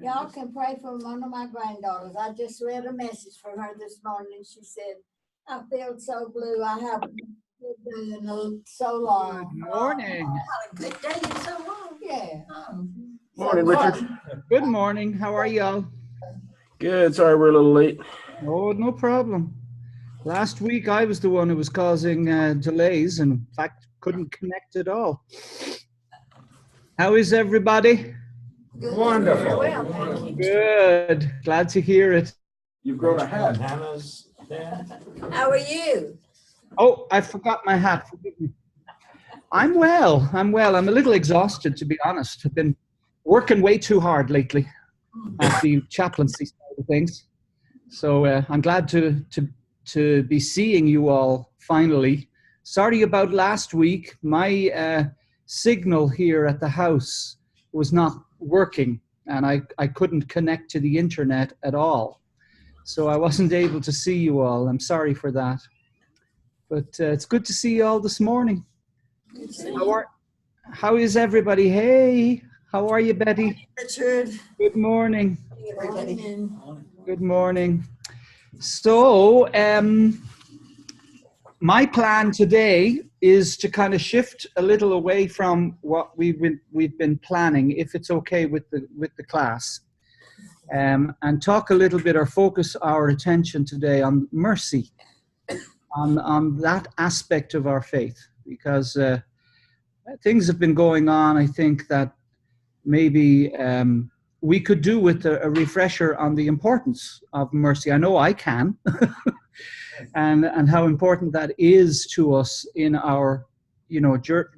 Y'all can pray for one of my granddaughters. I just read a message from her this morning. She said, I feel so blue. I haven't been good day in so long. Good morning. Good day in so long. Yeah. Morning, Richard. Good morning. How are y'all? Good. Sorry we're a little late. Oh, no problem. Last week I was the one who was causing delays and in fact couldn't connect at all. How is everybody? Good. Wonderful. Well, thank you. Good. Glad to hear it. You've grown a hat. Hannah's dad. How are you? Oh, I forgot my hat. Forgive me. I'm well. I'm a little exhausted, to be honest. I've been working way too hard lately at the chaplaincy side of things. So I'm glad to be seeing you all finally. Sorry about last week. My signal here at the house was not working and I couldn't connect to the internet at all. So I wasn't able to see you all. I'm sorry for that. But it's good to see you all this morning. How is everybody? Hey, how are you, Betty? Richard. Good morning. Everybody. Good morning. So, my plan today is to kind of shift a little away from what we've been planning, if it's okay with the class, and talk a little bit or focus our attention today on mercy, on that aspect of our faith, because things have been going on. I think that maybe we could do with a refresher on the importance of mercy. I know I can, and how important that is to us in our,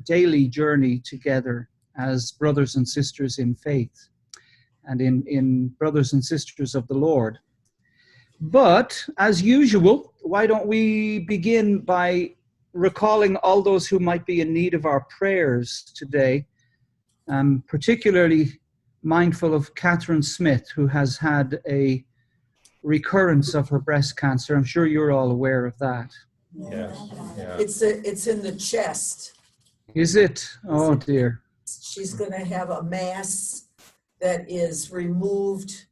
daily journey together as brothers and sisters in faith, and in brothers and sisters of the Lord. But as usual, why don't we begin by recalling all those who might be in need of our prayers today, particularly mindful of Catherine Smith, who has had a recurrence of her breast cancer. I'm sure you're all aware of that. Yes. Yeah. It's in the chest. Is it? Oh dear. She's going to have a mass that is removed.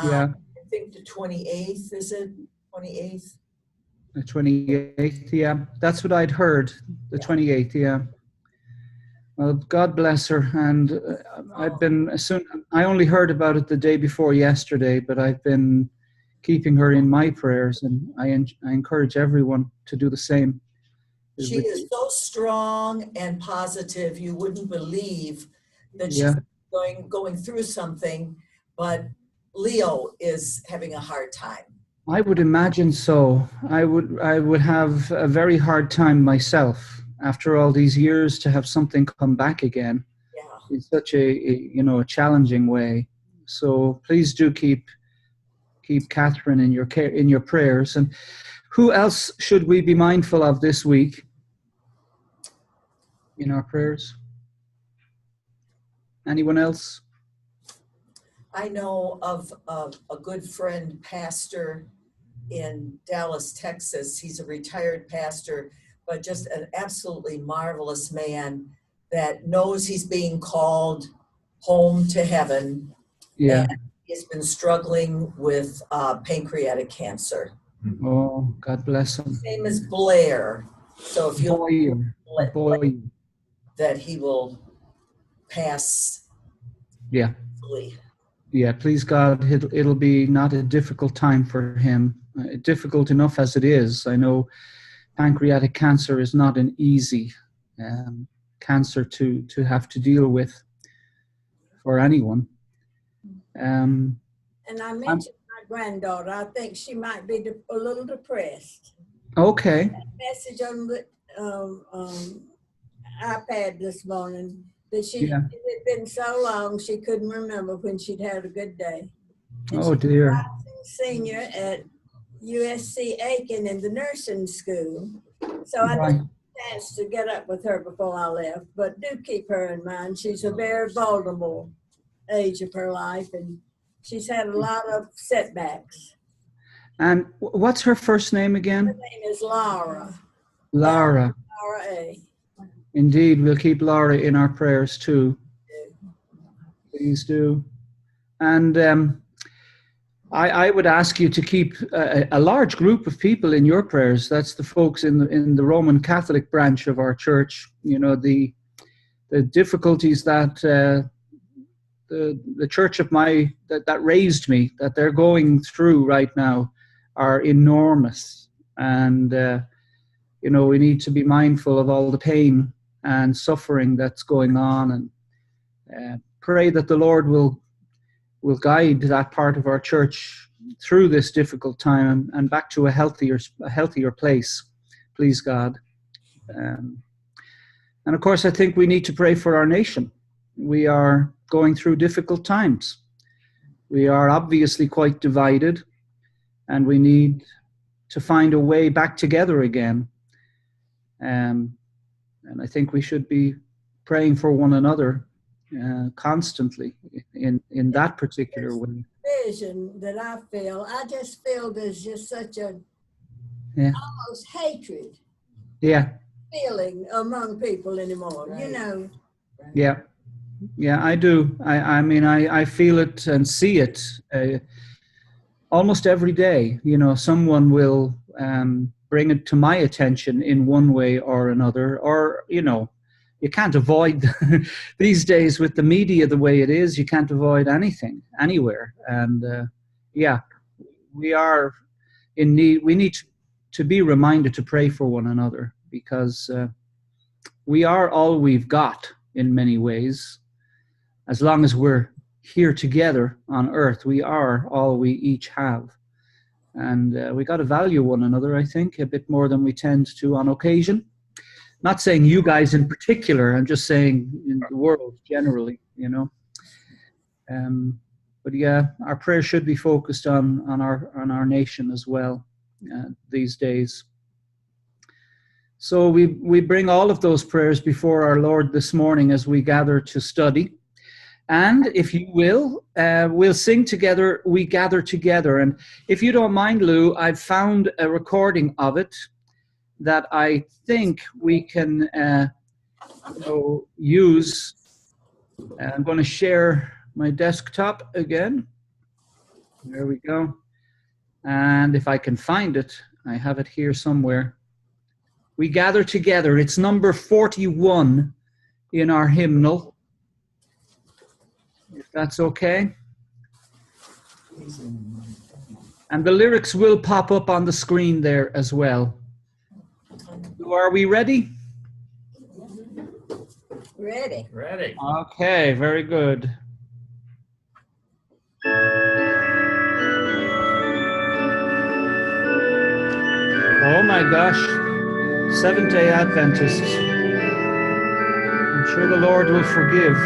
Yeah. I think the 28th, is it? 28th? The 28th, yeah. That's what I'd heard. The 28th, yeah. Well, God bless her. And I only heard about it the day before yesterday, but I've been keeping her in my prayers, and I encourage everyone to do the same. She is so strong and positive, you wouldn't believe that she's going through something, but Leo is having a hard time. I would imagine so. I would have a very hard time myself after all these years to have something come back again. Yeah. In such a challenging way. So please do keep Catherine in your care, in your prayers. And who else should we be mindful of this week in our prayers? Anyone else? I know of a good friend, pastor in Dallas, Texas. He's a retired pastor, but just an absolutely marvelous man that knows he's being called home to heaven. Yeah. And he's been struggling with pancreatic cancer. Oh, God bless him. His name is Blair. So if you Boy. that he will pass. Yeah. Hopefully. Yeah, please God, it'll be not a difficult time for him. Difficult enough as it is. I know pancreatic cancer is not an easy cancer to have to deal with for anyone. And I mentioned my granddaughter. I think she might be a little depressed. Okay. Message on the iPad this morning that it had been so long she couldn't remember when she'd had a good day. And Oh dear. she's a senior at USC Aiken in the nursing school. So I didn't have a chance to get up with her before I left, but do keep her in mind. She's a very vulnerable age of her life, and she's had a lot of setbacks. And what's her first name again? Her name is Laura. Laura. Laura A. Indeed, we'll keep Laura in our prayers too. Please do. And I would ask you to keep a large group of people in your prayers. That's the folks in the Roman Catholic branch of our church. You know, the difficulties that the church of that raised me, that they're going through right now, are enormous. And you know, we need to be mindful of all the pain and suffering that's going on, and pray that the Lord will guide that part of our church through this difficult time and back to a healthier place, please God. And of course, I think we need to pray for our nation. We are going through difficult times. We are obviously quite divided, and we need to find a way back together again. And I think we should be praying for one another constantly in that particular way. Vision that I just feel there's just such a almost hatred feeling among people anymore. Right. You know. Yeah, I do. I mean, I feel it and see it almost every day. You know, someone will bring it to my attention in one way or another, or, you know, you can't avoid these days with the media the way it is. You can't avoid anything anywhere. And we are in need. We need to be reminded to pray for one another, because we are all we've got in many ways. As long as we're here together on earth, we are all we each have. And we got to value one another, I think, a bit more than we tend to on occasion. Not saying you guys in particular, I'm just saying in the world generally, you know. But yeah, our prayers should be focused on our nation as well these days. So we bring all of those prayers before our Lord this morning as we gather to study. And if you will, we'll sing together, We Gather Together. And if you don't mind, Lou, I've found a recording of it that I think we can use. I'm going to share my desktop again. There we go. And if I can find it, I have it here somewhere. We Gather Together. It's number 41 in our hymnal, if that's okay. And the lyrics will pop up on the screen there as well. So are we ready? Ready. Ready. Okay, very good. Oh my gosh, Seventh-day Adventists. I'm sure the Lord will forgive.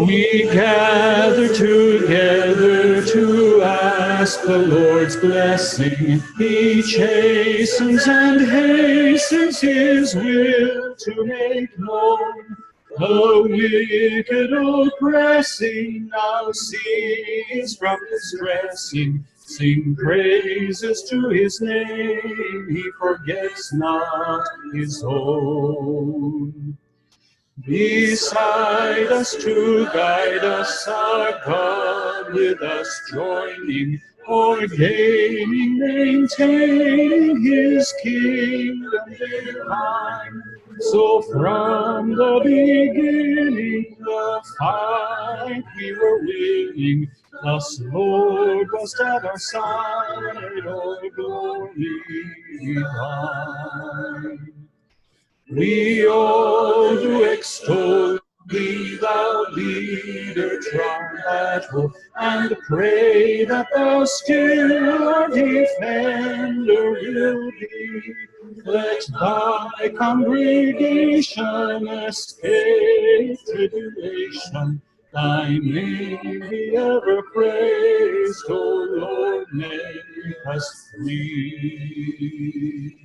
We gather together to ask the Lord's blessing. He chastens and hastens his will to make known. The wicked oppressing now cease from distressing. Sing praises to his name, he forgets not his own. Beside us to guide us, our God with us joining, ordaining, maintaining his kingdom divine. So from the beginning, the fight we were winning, thus Lord was at our side, all glory divine. We all do extol thee, thou leader triumphal, and pray that thou still our defender will be. Let thy congregation escape tribulation. Thy name be ever praised, O Lord, make us free.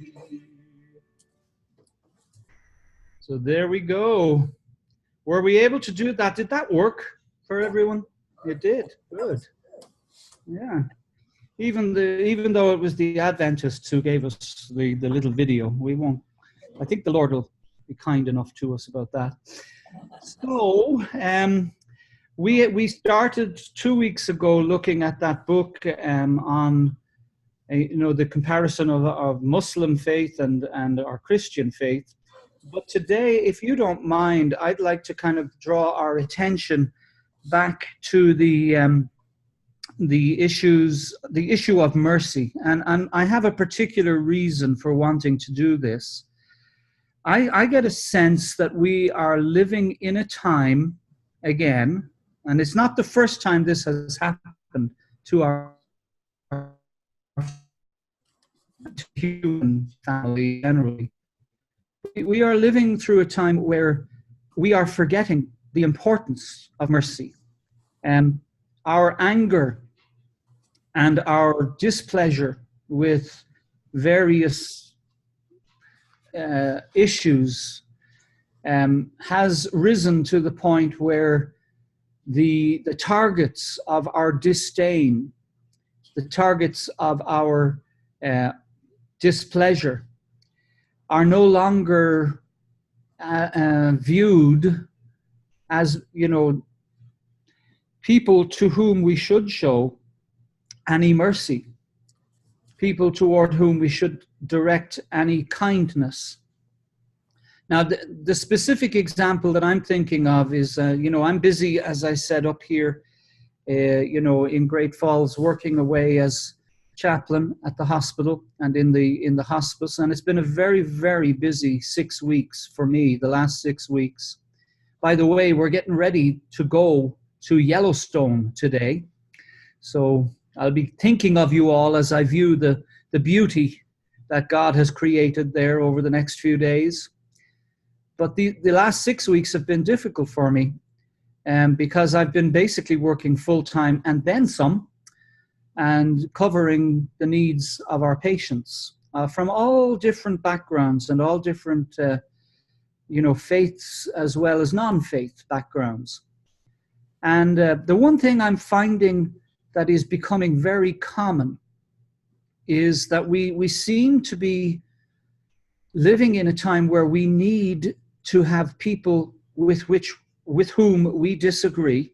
So there we go. Were we able to do that? Did that work for everyone? It did. Good. Yeah. Even though it was the Adventists who gave us the little video, we won't. I think the Lord will be kind enough to us about that. So, we started 2 weeks ago looking at that book on the comparison of Muslim faith and our Christian faith. But today, if you don't mind, I'd like to kind of draw our attention back to the issue of mercy, and I have a particular reason for wanting to do this. I get a sense that we are living in a time again, and it's not the first time this has happened to our human family generally. We are living through a time where we are forgetting the importance of mercy. Our anger and our displeasure with various issues has risen to the point where the targets of our disdain, the targets of our displeasure are no longer viewed as, people to whom we should show any mercy, people toward whom we should direct any kindness. Now, the specific example that I'm thinking of is, I'm busy, as I said, up here, in Great Falls, working away as chaplain at the hospital and in the hospice, and it's been a very, very busy 6 weeks for me, the last 6 weeks. By the way, we're getting ready to go to Yellowstone today, so I'll be thinking of you all as I view the beauty that God has created there over the next few days. But the last 6 weeks have been difficult for me, because I've been basically working full-time and then some, and covering the needs of our patients from all different backgrounds and all different, faiths as well as non-faith backgrounds. And the one thing I'm finding that is becoming very common is that we seem to be living in a time where we need to have people with whom we disagree,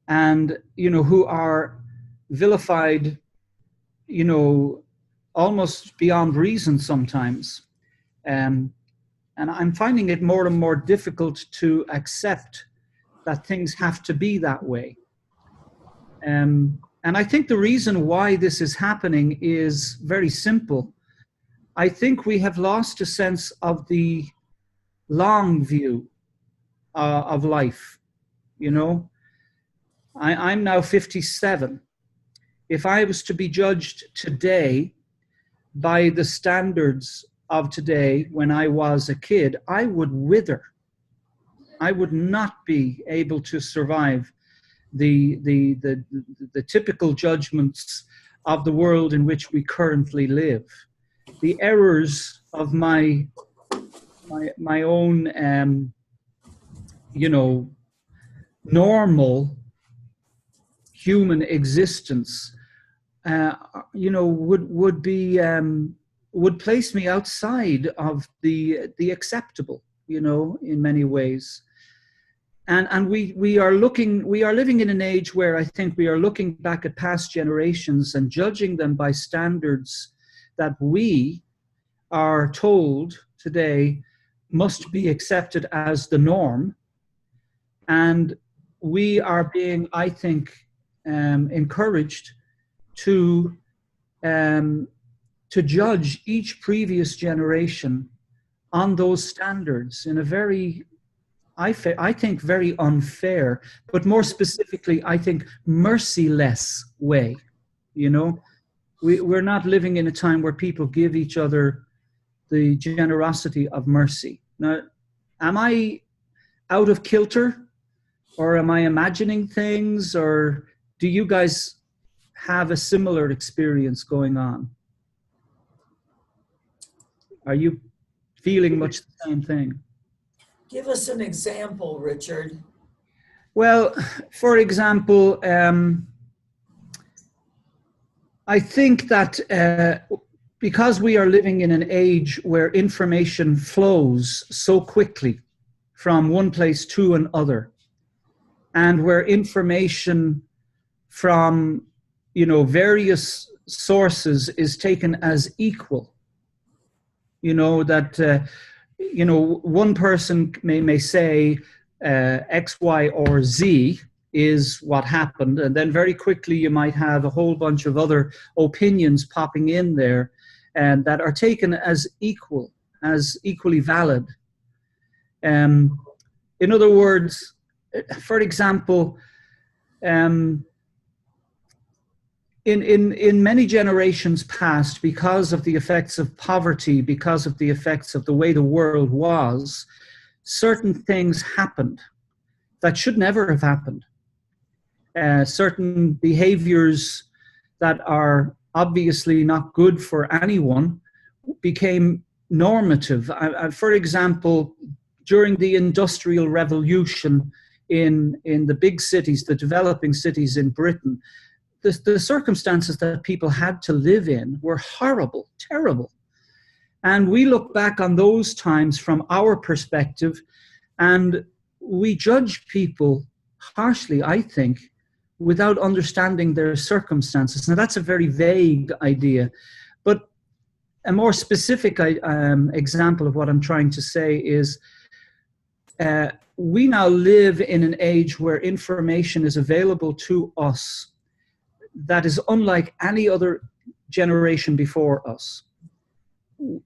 and who are vilified, almost beyond reason sometimes, and I'm finding it more and more difficult to accept that things have to be that way. And I think the reason why this is happening is very simple. I think we have lost a sense of the long view of life. I'm now 57. If I was to be judged today by the standards of today when I was a kid, I would wither. I would not be able to survive the typical judgments of the world in which we currently live. The errors of my own normal human existence would place me outside of the acceptable, in many ways. And we are living in an age where I think we are looking back at past generations and judging them by standards that we are told today must be accepted as the norm. And we are being, I think, encouraged to judge each previous generation on those standards in a very, I think, very unfair, but more specifically, I think, merciless way. We're not living in a time where people give each other the generosity of mercy. Now, am I out of kilter, or am I imagining things, or do you guys have a similar experience going on? Are you feeling much the same thing? Give us an example, Richard. Well, for example, I think that because we are living in an age where information flows so quickly from one place to another, and where information from, you know, various sources is taken as equal. You know, that, you know, one person may say X, Y, or Z is what happened, and then very quickly you might have a whole bunch of other opinions popping in there, and that are taken as equal, as equally valid. In other words, for example, in many generations past, because of the effects of poverty, because of the effects of the way the world was, certain things happened that should never have happened. Certain behaviors that are obviously not good for anyone became normative. For example, during the Industrial Revolution in the big cities, the developing cities in Britain, the circumstances that people had to live in were horrible, terrible. And we look back on those times from our perspective, and we judge people harshly, I think, without understanding their circumstances. Now, that's a very vague idea, but a more specific example of what I'm trying to say is we now live in an age where information is available to us that is unlike any other generation before us.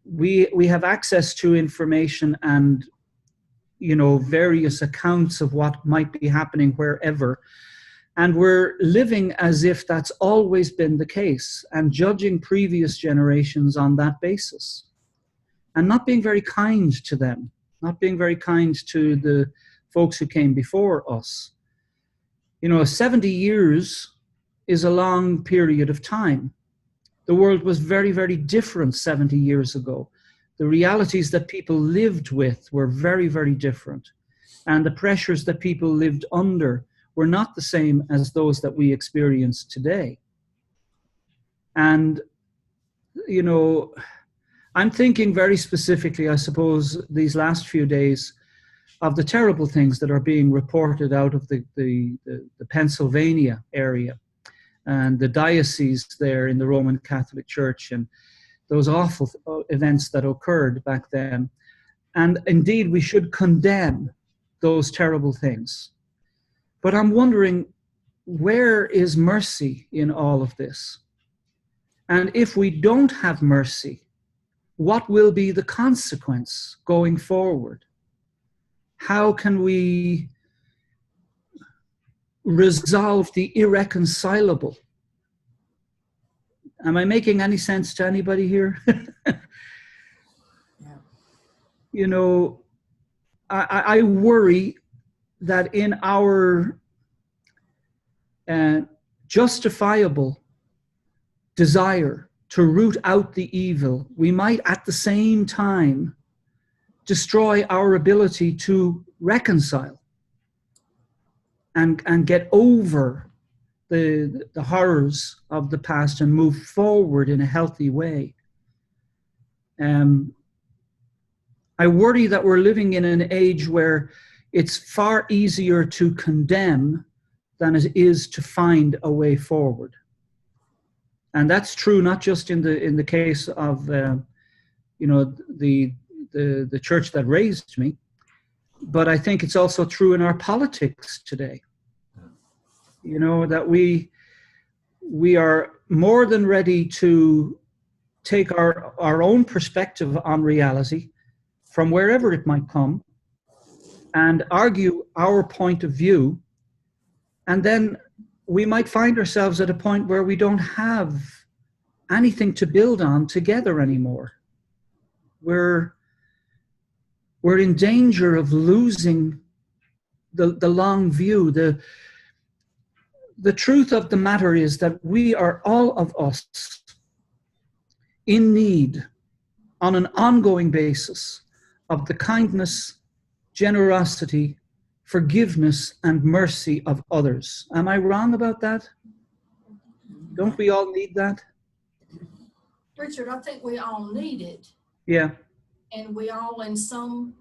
We have access to information and, you know, various accounts of what might be happening wherever. And we're living as if that's always been the case and judging previous generations on that basis and not being very kind to them, not being very kind to the folks who came before us. You know, 70 years is a long period of time. The world was very, very different 70 years ago. The realities that people lived with were very, very different. And the pressures that people lived under were not the same as those that we experience today. And, you know, I'm thinking very specifically, I suppose, these last few days of the terrible things that are being reported out of the Pennsylvania area and the diocese there in the Roman Catholic Church, and those awful events that occurred back then. And indeed, we should condemn those terrible things. But I'm wondering, where is mercy in all of this? And if we don't have mercy, what will be the consequence going forward? How can we resolve the irreconcilable? Am I making any sense to anybody here? Yeah. You know, I worry that in our justifiable desire to root out the evil, we might at the same time destroy our ability to reconcile and get over the horrors of the past and move forward in a healthy way. I worry that we're living in an age where it's far easier to condemn than it is to find a way forward. And that's true not just in the case of you know, the church that raised me, but I think it's also true in our politics today. You know, that we are more than ready to take our own perspective on reality from wherever it might come and argue our point of view, and then we might find ourselves at a point where we don't have anything to build on together anymore. We're in danger of losing the long view. The truth of the matter is that we are, all of us, in need on an ongoing basis of the kindness, generosity, forgiveness, and mercy of others. Am I wrong about that? Don't we all need that? Richard, I think we all need it. Yeah. And we all in some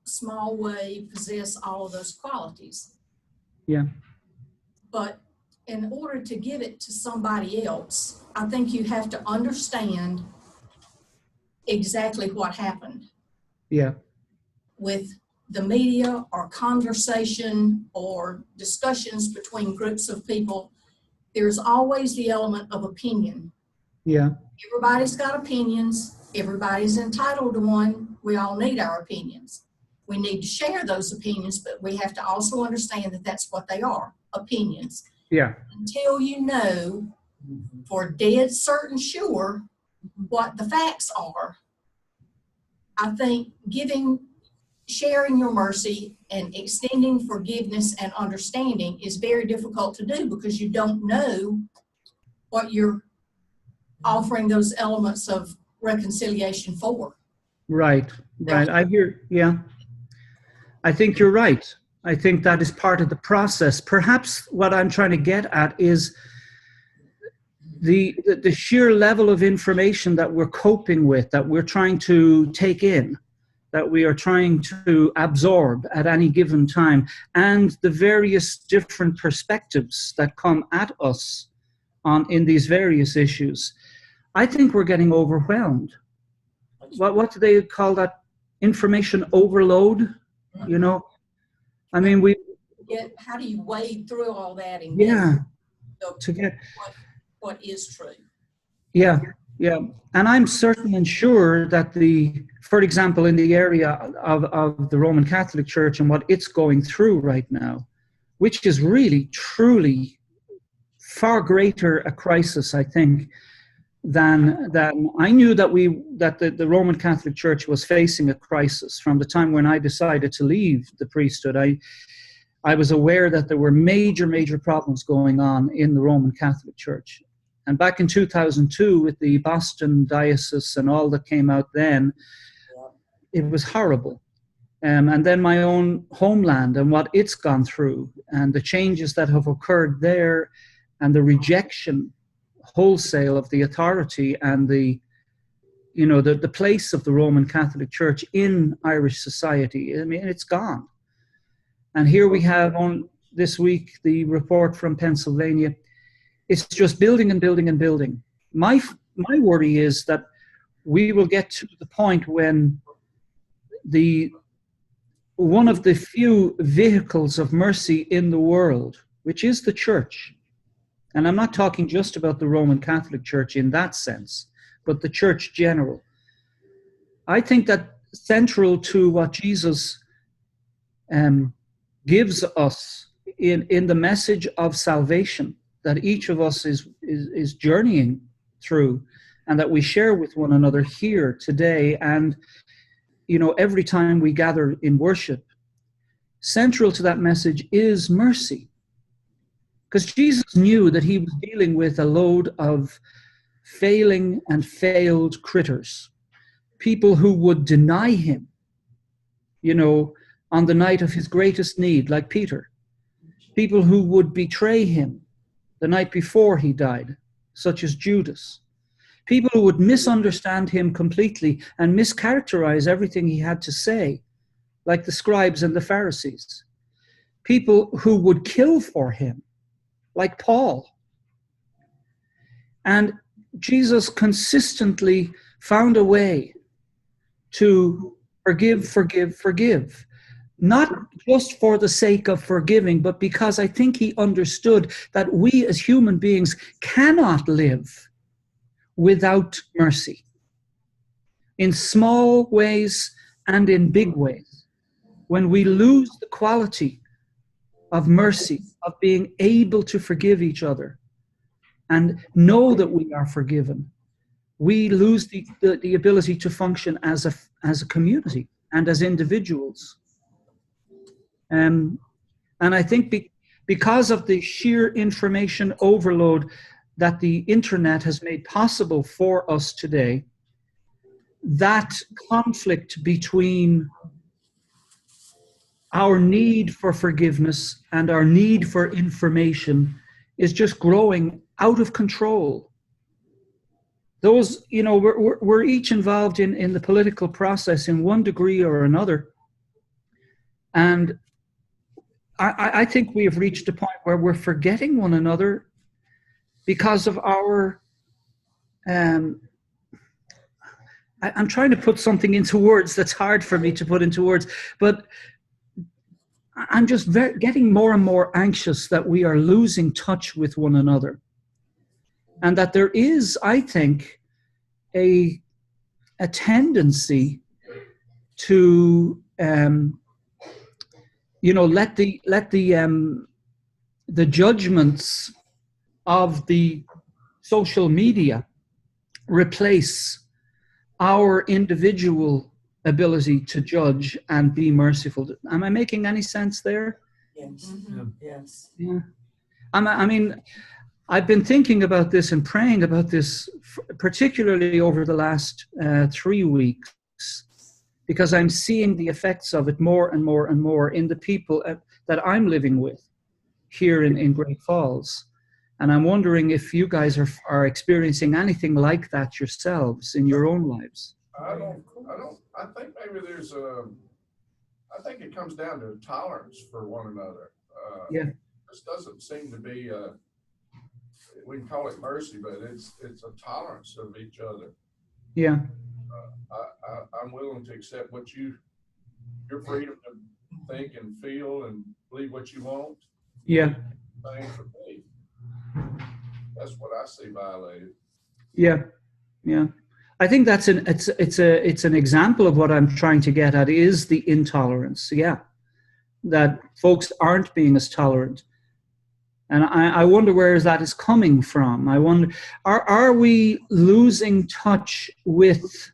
small way possess all of those qualities. Yeah. But in order to give it to somebody else, I think you have to understand exactly what happened Yeah. with the media or conversation or discussions between groups of people. There's always the element of opinion. Yeah. Everybody's got opinions. Everybody's entitled to one. We all need our opinions. We need to share those opinions, but we have to also understand that that's what they are, opinions. Yeah. Until you know for dead certain sure what the facts are, I think sharing your mercy and extending forgiveness and understanding is very difficult to do because you don't know what you're offering those elements of reconciliation for. Right. Right. I hear. Yeah. I think you're right. I think that is part of the process. Perhaps what I'm trying to get at is the sheer level of information that we're coping with, that we're trying to take in, that we are trying to absorb at any given time, and the various different perspectives that come at us in these various issues. I think we're getting overwhelmed. What do they call that? Information overload, you know? I mean, How do you wade through all that and get what is true? Yeah, yeah. And I'm certain and sure that for example, in the area of the Roman Catholic Church and what it's going through right now, which is really, truly far greater a crisis, I think, than I knew that the Roman Catholic Church was facing a crisis from the time when I decided to leave the priesthood. I was aware that there were major, major problems going on in the Roman Catholic Church. And back in 2002, with the Boston diocese and all that came out then, it was horrible. And then my own homeland and what it's gone through and the changes that have occurred there and the rejection wholesale of the authority and the place of the Roman Catholic Church in Irish society. I mean, it's gone. And here we have on this week the report from Pennsylvania. It's just building and building and building. My worry is that we will get to the point when one of the few vehicles of mercy in the world, which is the church, and I'm not talking just about the Roman Catholic Church in that sense, but the church general. I think that central to what Jesus gives us in the message of salvation that each of us is journeying through and that we share with one another here today and, every time we gather in worship, central to that message is mercy. Because Jesus knew that he was dealing with a load of failing and failed critters, people who would deny him, on the night of his greatest need, like Peter, people who would betray him the night before he died, such as Judas, people who would misunderstand him completely and mischaracterize everything he had to say, like the scribes and the Pharisees, people who would kill for him, like Paul. And Jesus consistently found a way to forgive. Not just for the sake of forgiving, but because I think he understood that we as human beings cannot live without mercy. In small ways and in big ways. When we lose the quality of mercy, of being able to forgive each other and know that we are forgiven, we lose the ability to function as a community and as individuals. And I think because of the sheer information overload that the internet has made possible for us today, that conflict between our need for forgiveness and our need for information is just growing out of control. Those, we're each involved in the political process in one degree or another. And I think we have reached a point where we're forgetting one another because of our, I'm trying to put something into words that's hard for me to put into words, but I'm just getting more and more anxious that we are losing touch with one another. And that there is, I think, a tendency to, let the judgments of the social media replace our individual ability to judge and be merciful. Am I making any sense there? Yes, yes. Yeah. I mean, I've been thinking about this and praying about this, particularly over the last 3 weeks, because I'm seeing the effects of it more and more and more in the people that I'm living with here in Great Falls. And I'm wondering if you guys are experiencing anything like that yourselves in your own lives. I think maybe I think it comes down to tolerance for one another. Yeah. This doesn't seem to be we can call it mercy, but it's a tolerance of each other. Yeah. I'm willing to accept your freedom to think and feel and believe what you want. Yeah. Same for me. That's what I see violated. Yeah. Yeah. I think it's an example of what I'm trying to get at is the intolerance. Yeah. That folks aren't being as tolerant. And I wonder where that is coming from. I wonder, are we losing touch with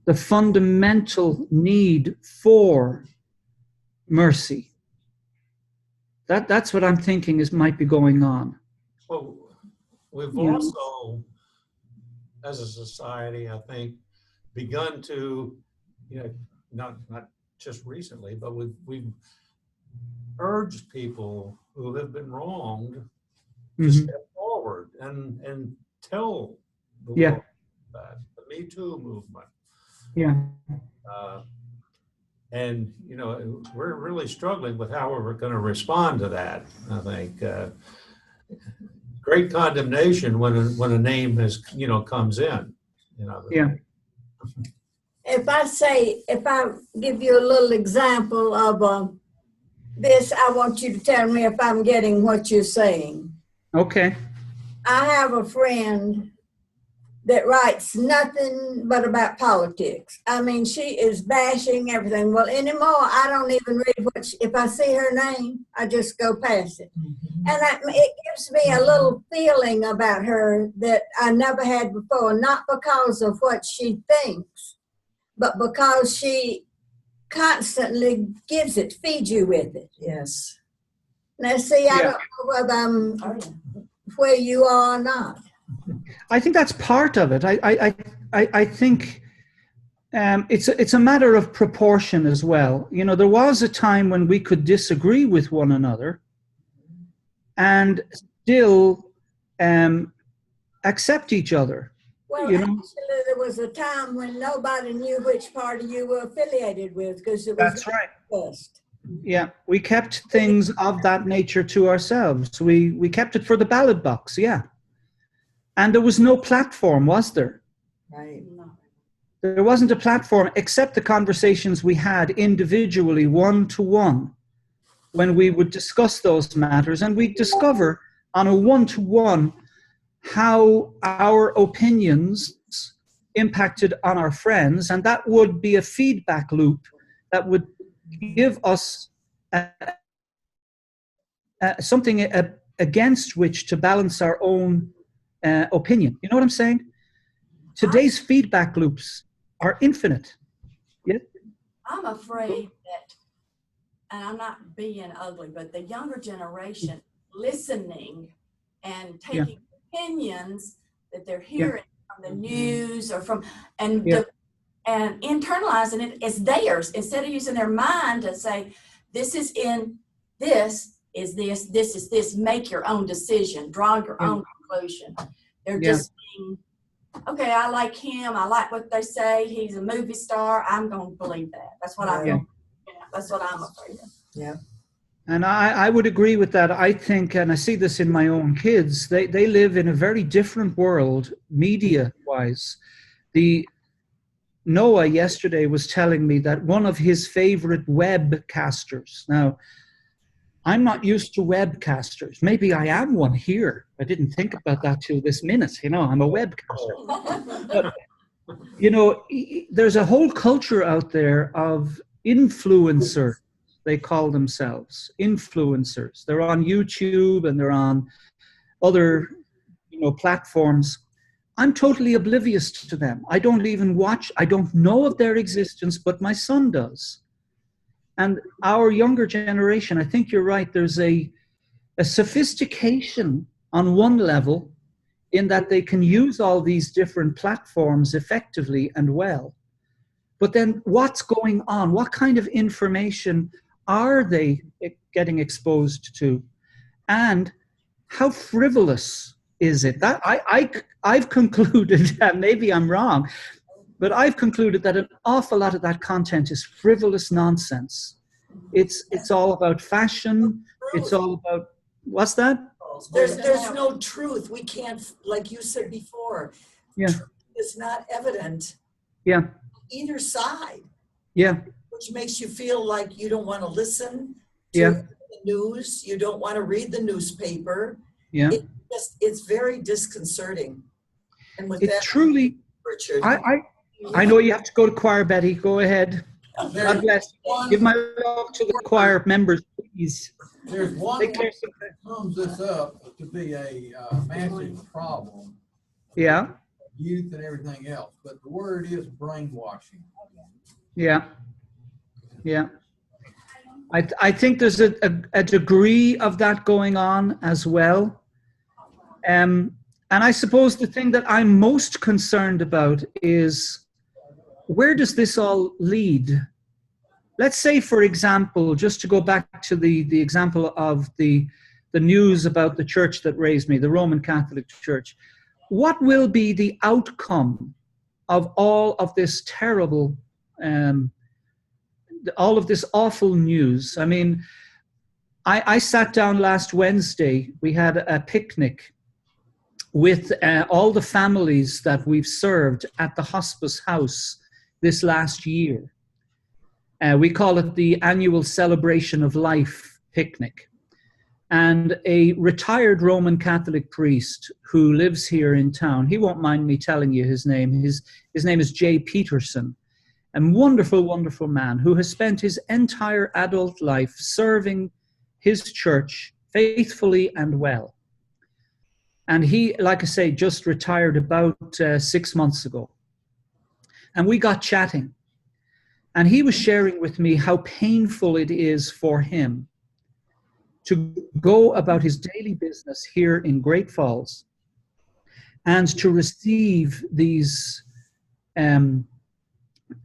the fundamental need for mercy? That's what I'm thinking might be going on. Well, we've Yeah. also, as a society, I think, begun to, not just recently, but we've urged people who have been wronged to step forward and tell the world that the Me Too movement. Yeah. And we're really struggling with how we're going to respond to that. I think great condemnation when a name comes in. Yeah. If I give you a little example of this, I want you to tell me if I'm getting what you're saying. Okay. I have a friend that writes nothing but about politics. I mean, she is bashing everything. Well, anymore, I don't even read if I see her name, I just go past it. And it gives me a little feeling about her that I never had before, not because of what she thinks, but because she constantly feeds you with it. Yes. Now, see, I don't know whether I'm where you are or not. I think that's part of it. I think it's a matter of proportion as well. There was a time when we could disagree with one another and still accept each other. Well, actually, there was a time when nobody knew which party you were affiliated with because it was That's right. first. Yeah, we kept things of that nature to ourselves. We kept it for the ballot box, yeah. And there was no platform, was there? Right. There wasn't a platform except the conversations we had individually, one-to-one, when we would discuss those matters. And we'd discover on a one-to-one how our opinions impacted on our friends. And that would be a feedback loop that would give us something against which to balance our own opinion. You know what I'm saying? Today's feedback loops are infinite. Yeah? I'm afraid that, and I'm not being ugly, but the younger generation listening and taking opinions that they're hearing from the news or from, and internalizing it as theirs instead of using their mind to say, this is in this, is this, this is this, make your own decision, draw your own conclusion. They're just being, okay, I like him, I like what they say, he's a movie star, I'm going to believe that. That's what I feel. That's what I'm afraid of. And I would agree with that. I think, and I see this in my own kids, they live in a very different world, media-wise. Noah yesterday was telling me that one of his favorite webcasters. Now, I'm not used to webcasters. Maybe I am one here. I didn't think about that till this minute. I'm a webcaster. But, there's a whole culture out there of influencer. They call themselves influencers. They're on YouTube and they're on other, platforms. I'm totally oblivious to them. I don't even watch. I don't know of their existence, but my son does. And our younger generation, I think you're right. There's a sophistication on one level in that they can use all these different platforms effectively and well. But then what's going on? What kind of information are they getting exposed to? And how frivolous is it? That I've concluded, and maybe I'm wrong, but I've concluded that an awful lot of that content is frivolous nonsense. It's all about fashion. It's all about, what's that? There's no truth. We can't, like you said before, truth is not evident. Yeah. Either side. Yeah. Which makes you feel like you don't want to listen to Yeah. the news. You don't want to read the newspaper. Yeah. It's very disconcerting. And with It that, truly, Richard, I know you have to go to choir, Betty. Go ahead. God bless. Give my love to the choir members, please. There's one Take care. that sums this up to be a massive problem. Yeah. Youth and everything else, but the word is brainwashing. Yeah. Yeah. I think there's a degree of that going on as well. And I suppose the thing that I'm most concerned about is, where does this all lead? Let's say, for example, just to go back to the example of the news about the church that raised me, the Roman Catholic Church. What will be the outcome of all of this terrible, all of this awful news? I mean, I sat down last Wednesday. We had a picnic with all the families that we've served at the hospice house this last year. We call it the Annual Celebration of Life picnic. And a retired Roman Catholic priest who lives here in town, he won't mind me telling you his name. His name is Jay Peterson, a wonderful, wonderful man who has spent his entire adult life serving his church faithfully and well. And he, like I say, just retired about 6 months ago. And we got chatting. And he was sharing with me how painful it is for him to go about his daily business here in Great Falls and to receive these,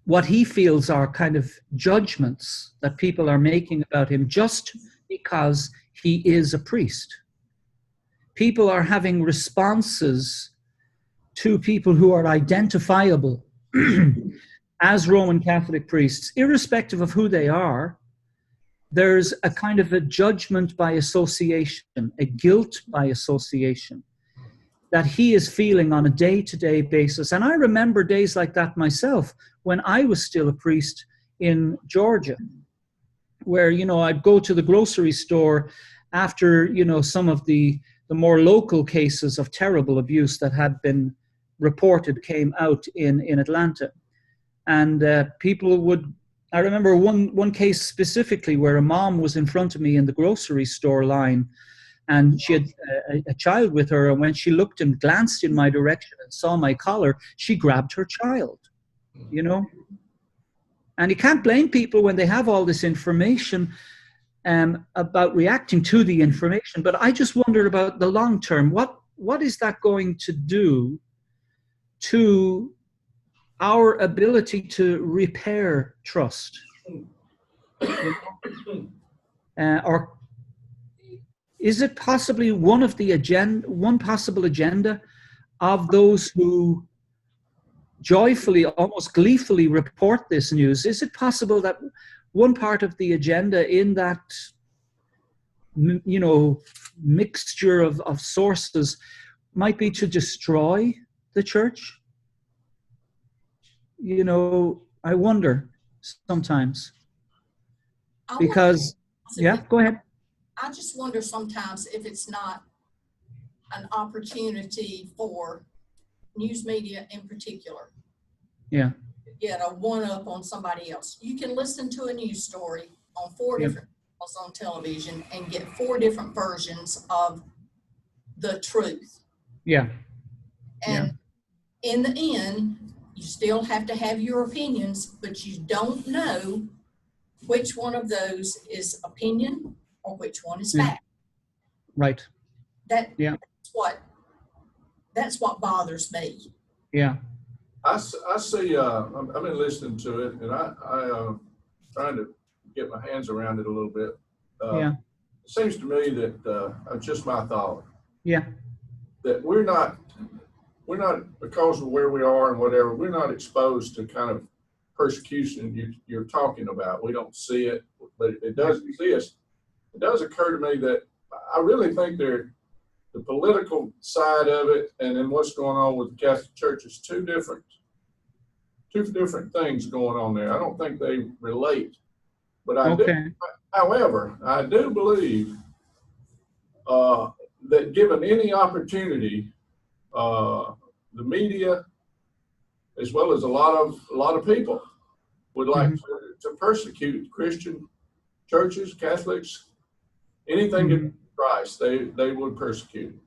what he feels are kind of judgments that people are making about him just because he is a priest. People are having responses to people who are identifiable as Roman Catholic priests, irrespective of who they are. There's a kind of a judgment by association, a guilt by association that he is feeling on a day-to-day basis. And I remember days like that myself when I was still a priest in Georgia, where, I'd go to the grocery store after, some of the more local cases of terrible abuse that had been reported came out in Atlanta. And people would, I remember one case specifically where a mom was in front of me in the grocery store line, and she had a child with her, and when she looked and glanced in my direction and saw my collar, she grabbed her child, And you can't blame people when they have all this information about reacting to the information. But I just wondered about the long term. What is that going to do to our ability to repair trust? Or is it possibly one possible agenda of those who joyfully, almost gleefully report this news? Is it possible that one part of the agenda in that, mixture of sources might be to destroy the church. I wonder sometimes. Because, yeah, go ahead. I just wonder sometimes if it's not an opportunity for news media in particular. Yeah. To get a one-up on somebody else. You can listen to a news story on four different channels on television and get four different versions of the truth. Yeah. And in the end, you still have to have your opinions, but you don't know which one of those is opinion or which one is fact. Right. That's what bothers me. Yeah. I see, I've been listening to it, and I trying to get my hands around it a little bit. It seems to me that, just my thought. Yeah. That we're not, because of where we are and whatever, we're not exposed to kind of persecution you're talking about. We don't see it, but it does exist. It does occur to me that I really think the political side of it and then what's going on with the Catholic Church is two different things going on there. I don't think they relate, but however, I do believe that given any opportunity, the media, as well as a lot of people, would like to persecute Christian churches, Catholics, anything to Christ, they would persecute.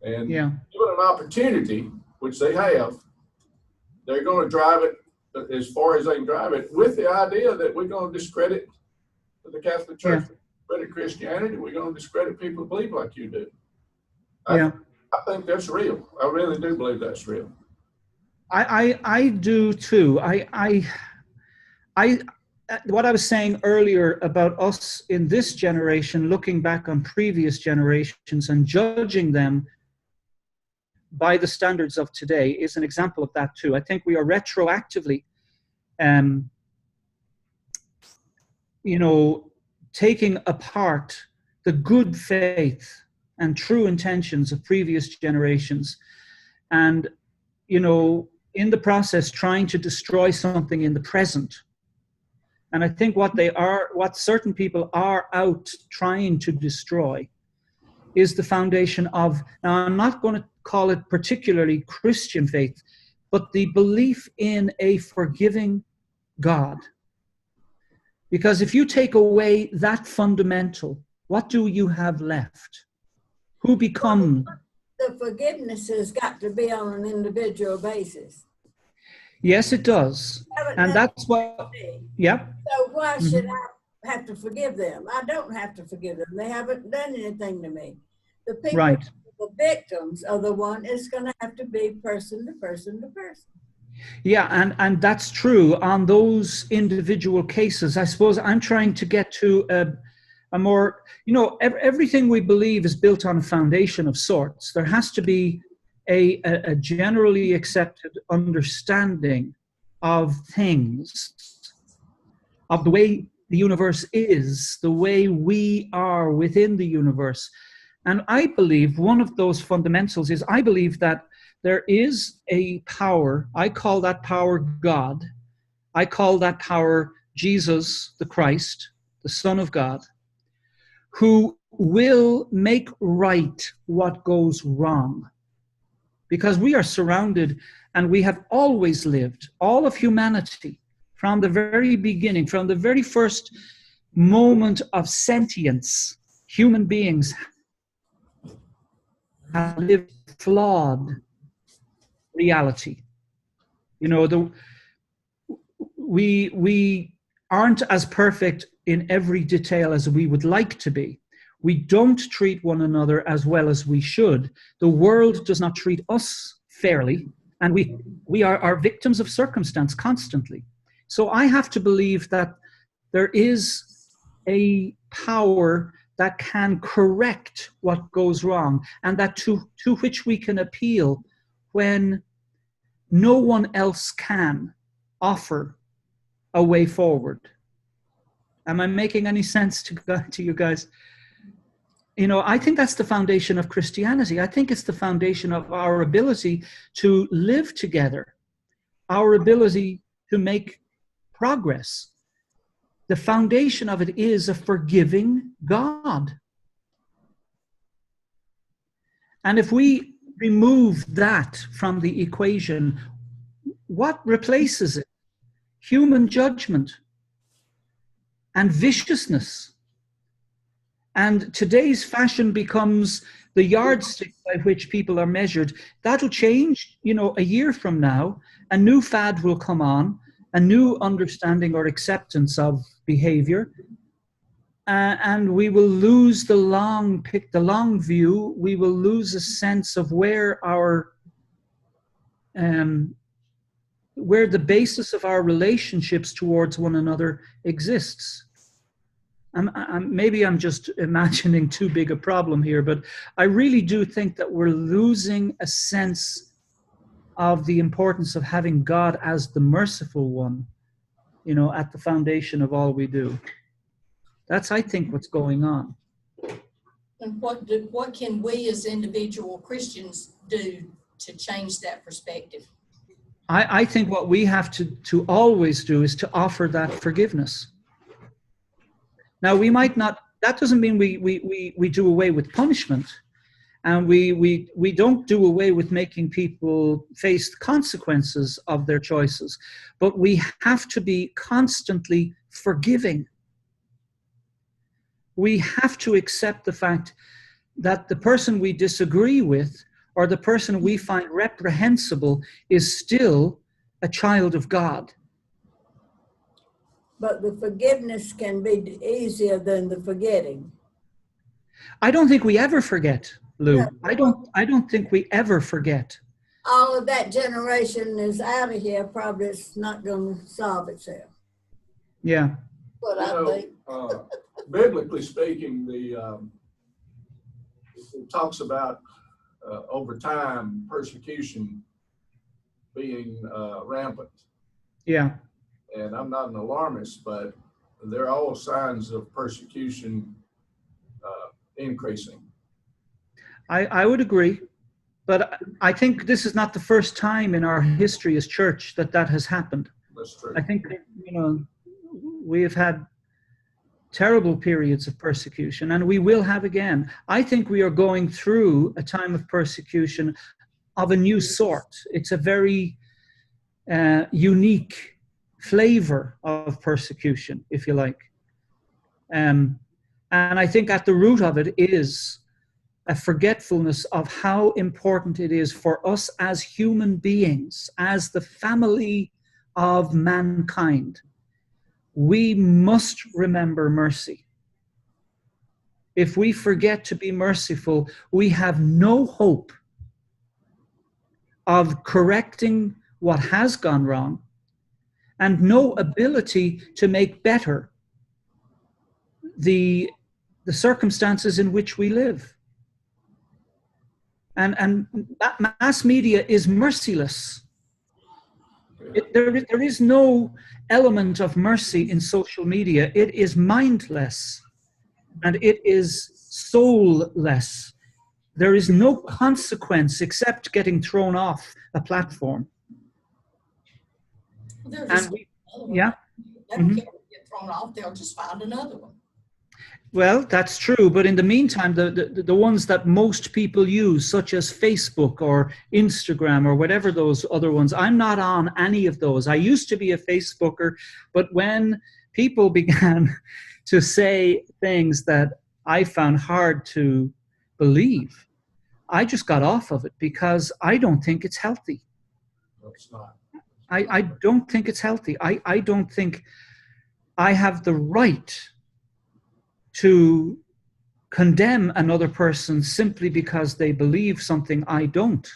And given an opportunity, which they have, they're going to drive it as far as they can drive it, with the idea that we're going to discredit the Catholic Church, discredit Christianity. We're going to discredit people who believe like you do. I think that's real. I really do believe that's real. I do too. What I was saying earlier about us in this generation, looking back on previous generations and judging them by the standards of today, is an example of that too. I think we are retroactively, taking apart the good faith and true intentions of previous generations, and in the process trying to destroy something in the present. And I think what certain people are out trying to destroy is the foundation of, now I'm not going to call it particularly Christian faith, but the belief in a forgiving God. Because if you take away that fundamental, what do you have left? Who become? The forgiveness has got to be on an individual basis. Yes, it does. And that's what, So why should I have to forgive them? I don't have to forgive them. They haven't done anything to me. The people, the victims are the one it's going to have to be person to person to person. Yeah, and that's true on those individual cases. I suppose I'm trying to get to a more, everything we believe is built on a foundation of sorts. There has to be a generally accepted understanding of things, of the way the universe is, the way we are within the universe. And I believe one of those fundamentals is, I believe that there is a power. I call that power God. I call that power Jesus the Christ, the Son of God, who will make right what goes wrong. Because we are surrounded, and we have always lived, all of humanity, from the very beginning, from the very first moment of sentience, human beings have lived flawed reality. We aren't as perfect in every detail as we would like to be. We don't treat one another as well as we should. The world does not treat us fairly, and we are victims of circumstance constantly. So I have to believe that there is a power that can correct what goes wrong, and that to which we can appeal when no one else can offer a way forward. Am I making any sense to you guys? You know, I think that's the foundation of Christianity. I think it's the foundation of our ability to live together, our ability to make progress. The foundation of it is a forgiving God. And if we remove that from the equation, what replaces it? Human judgment and viciousness. And today's fashion becomes the yardstick by which people are measured. That'll change, you know, a year from now. A new fad will come on, a new understanding or acceptance of behavior. And we will lose the long view. We will lose a sense of where the basis of our relationships towards one another exists. Maybe I'm just imagining too big a problem here, but I really do think that we're losing a sense of the importance of having God as the merciful one, you know, at the foundation of all we do. That's, I think, what's going on. And what can we as individual Christians do to change that perspective? I think what we have to always do is to offer that forgiveness. Now, we might not, that doesn't mean we do away with punishment, and we don't do away with making people face the consequences of their choices, but we have to be constantly forgiving. We have to accept the fact that the person we disagree with or the person we find reprehensible is still a child of God. But the forgiveness can be easier than the forgetting. I don't think we ever forget, Lou. Yeah. I don't think we ever forget. All of that generation is out of here. Probably it's not going to solve itself. Yeah. But You I know, think biblically speaking, it talks about over time persecution being rampant. Yeah. And I'm not an alarmist, but there are all signs of persecution increasing. I would agree, but I think this is not the first time in our history as church that has happened. That's true. I think, you know, we have had terrible periods of persecution, and we will have again. I think we are going through a time of persecution of a new sort. It's a very unique flavor of persecution, if you like. And I think at the root of it is a forgetfulness of how important it is for us as human beings, as the family of mankind. We must remember mercy. If we forget to be merciful, we have no hope of correcting what has gone wrong and no ability to make better the circumstances in which we live. And mass media is merciless. There is no element of mercy in social media. It is mindless and it is soulless. There is no consequence except getting thrown off a platform. They're And just yeah. They don't care if they get thrown off, they'll just find another one. Well, that's true. But in the meantime, the ones that most people use, such as Facebook or Instagram or whatever those other ones, I'm not on any of those. I used to be a Facebooker, but when people began to say things that I found hard to believe, I just got off of it because I don't think it's healthy. No, it's not. I don't think it's healthy. I don't think I have the right to condemn another person simply because they believe something I don't.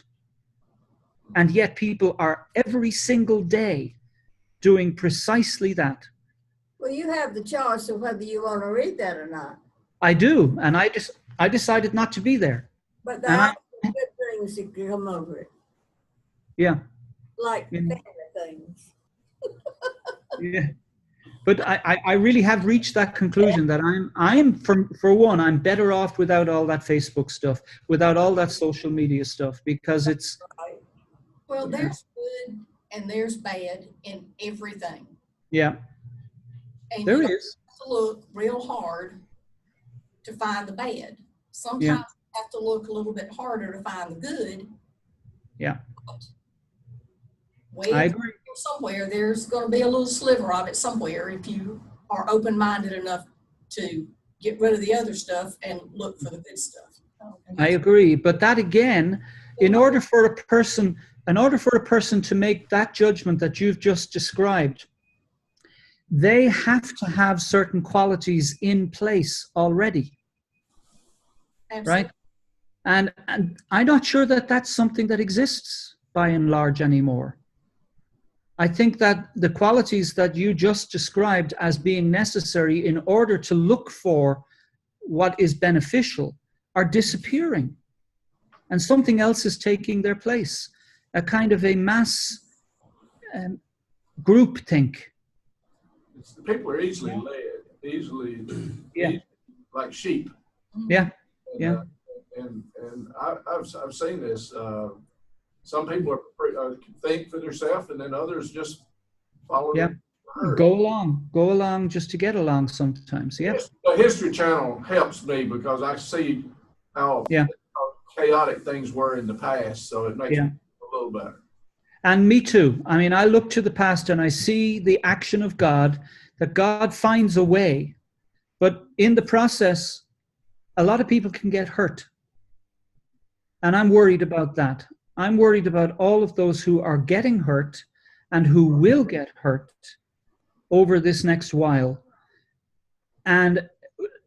And yet people are every single day doing precisely that. well, you have the choice of whether you want to read that or not. I do, and I decided not to be there. But there And are good things that can come over it, Yeah, like Yeah. family things. yeah. But I really have reached that conclusion that for one, I'm better off without all that Facebook stuff, without all that social media stuff, because it's, Well, there's good and there's bad in everything. yeah, And there you is. have to look real hard to find the bad. Sometimes Yeah. you have to look a little bit harder to find the good. Yeah, Way I agree. somewhere, there's going to be a little sliver of it somewhere if you are open-minded enough to get rid of the other stuff and look for the good stuff. I agree. But that again, in order for a person to make that judgment that you've just described, they have to have certain qualities in place already, right? And I'm not sure that that's something that exists by and large anymore. I think that the qualities that you just described as being necessary in order to look for what is beneficial are disappearing. And something else is taking their place, a kind of a mass groupthink. People are easily led, easily like sheep. Yeah, And, yeah. And I've seen this. Some people think for themselves, and then others just follow. Yeah. Go along just to get along sometimes. Yeah. The History Channel helps me because I see how chaotic things were in the past, so it makes me a little better. And me too. I mean, I look to the past and I see the action of God, that God finds a way, but in the process, a lot of people can get hurt. And I'm worried about that. I'm worried about all of those who are getting hurt and who will get hurt over this next while. And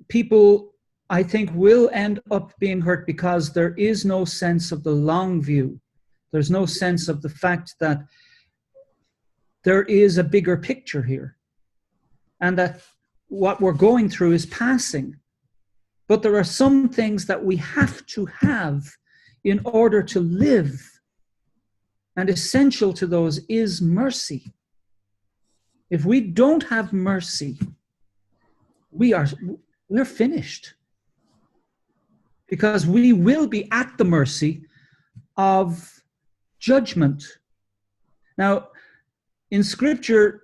people, I think, will end up being hurt because there is no sense of the long view. There's no sense of the fact that there is a bigger picture here and that what we're going through is passing. But there are some things that we have to have in order to live. And essential to those is mercy. If we don't have mercy, we're finished. Because we will be at the mercy of judgment. Now, in Scripture,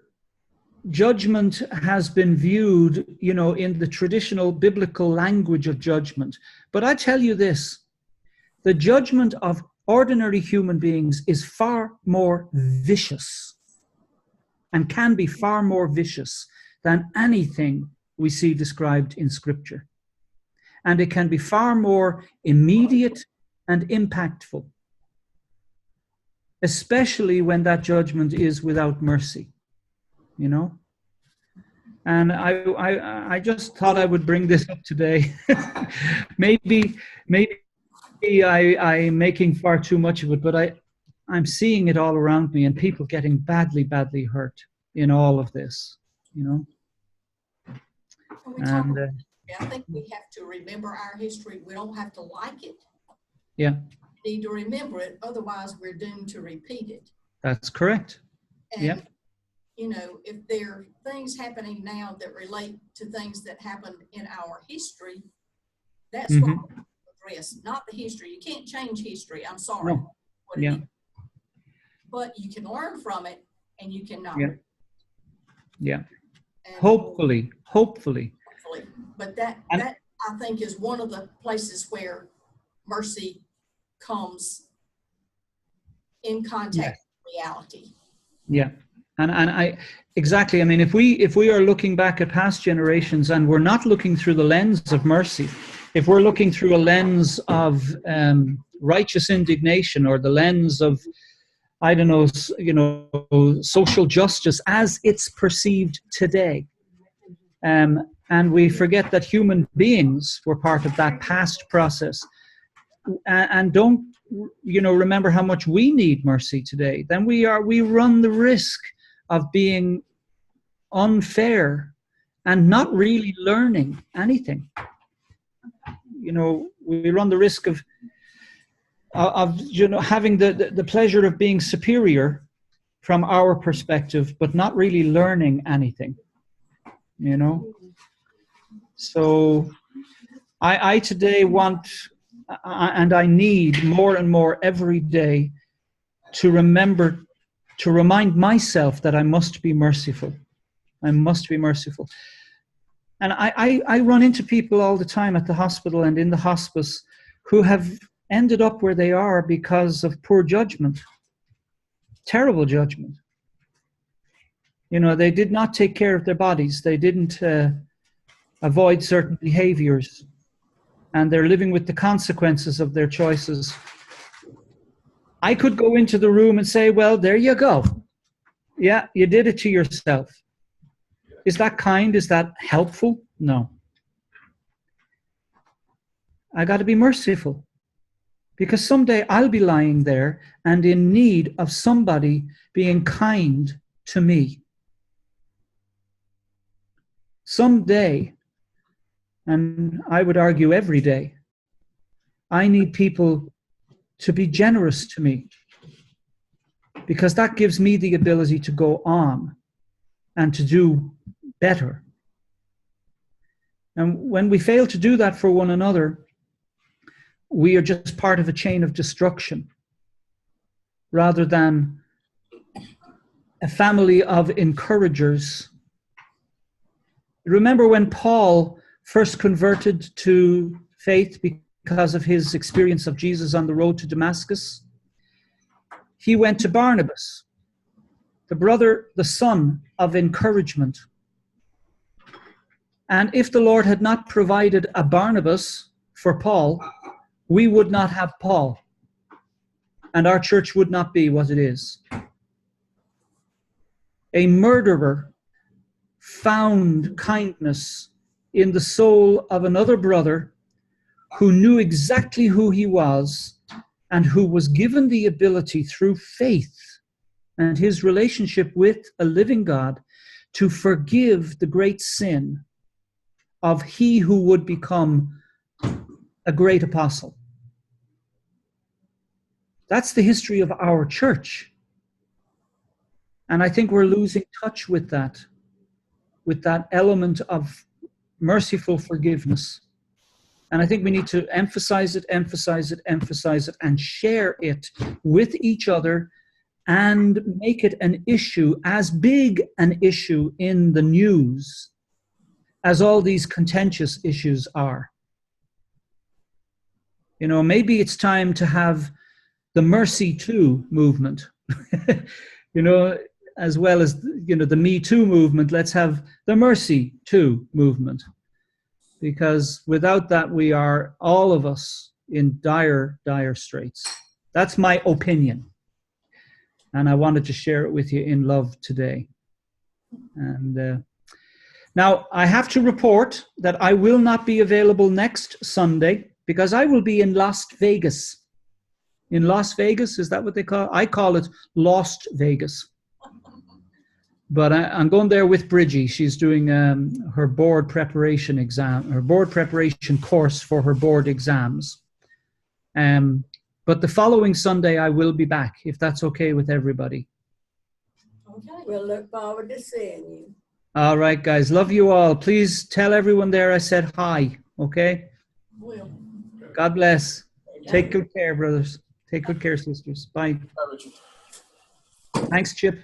judgment has been viewed, in the traditional biblical language of judgment. But I tell you this, the judgment of ordinary human beings is far more vicious and can be far more vicious than anything we see described in Scripture. And it can be far more immediate and impactful, especially when that judgment is without mercy, And I just thought I would bring this up today. maybe I'm making far too much of it, but I'm seeing it all around me and people getting badly, badly hurt in all of this, And I think we have to remember our history. We don't have to like it. Yeah. We need to remember it. Otherwise, we're doomed to repeat it. That's correct. And, Yeah. If there are things happening now that relate to things that happened in our history, that's what we address, not the history. You can't change history. I'm sorry. No. What it Yeah. is. But you can learn from it and you cannot. Yeah. Yeah. And Hopefully. hopefully. But that I think is one of the places where mercy comes in contact with reality. Yeah. And I exactly. I mean, if we are looking back at past generations and we're not looking through the lens of mercy, if we're looking through a lens of righteous indignation or the lens of, I don't know, social justice as it's perceived today, and we forget that human beings were part of that past process, and don't remember how much we need mercy today, then we run the risk of being unfair and not really learning anything. We run the risk of having the pleasure of being superior from our perspective, but not really learning anything. you know. So I today want, and I need more and more every day to remember, to remind myself that I must be merciful. I must be merciful. And I run into people all the time at the hospital and in the hospice who have ended up where they are because of poor judgment, terrible judgment. You know, they did not take care of their bodies. They didn't avoid certain behaviors, and they're living with the consequences of their choices. I could go into the room and say, well, there you go. Yeah, you did it to yourself. Is that kind? Is that helpful? No. I got to be merciful, because someday I'll be lying there and in need of somebody being kind to me. Someday, and I would argue every day, I need people to be generous to me, because that gives me the ability to go on and to do better. And when we fail to do that for one another, we are just part of a chain of destruction rather than a family of encouragers. Remember when Paul first converted to faith because of his experience of Jesus on the road to Damascus? He went to Barnabas, the brother, the son of encouragement. And if the Lord had not provided a Barnabas for Paul, we would not have Paul, and our church would not be what it is. A murderer found kindness in the soul of another brother who knew exactly who he was and who was given the ability through faith and his relationship with a living God to forgive the great sin of he who would become a great apostle. That's the history of our church. And I think we're losing touch with that element of merciful forgiveness. And I think we need to emphasize it, and share it with each other and make it an issue, as big an issue in the news as all these contentious issues are. You know, maybe it's time to have the Mercy Too movement, you know, as well as, you know, the Me Too movement. Let's have the Mercy Too movement, because without that, we are, all of us, in dire, dire straits. That's my opinion. And I wanted to share it with you in love today. And now I have to report that I will not be available next Sunday because I will be in Las Vegas. In Las Vegas, is that what they call it? I call it Lost Vegas. But I'm going there with Bridgie. She's doing her board preparation exam, her board preparation course for her board exams. But the following Sunday, I will be back, if that's okay with everybody. Okay. We'll look forward to seeing you. All right, guys. Love you all. Please tell everyone there I said hi, okay? Will. God bless. Take good care, brothers. Take good care, sisters. Bye. Thanks, Chip.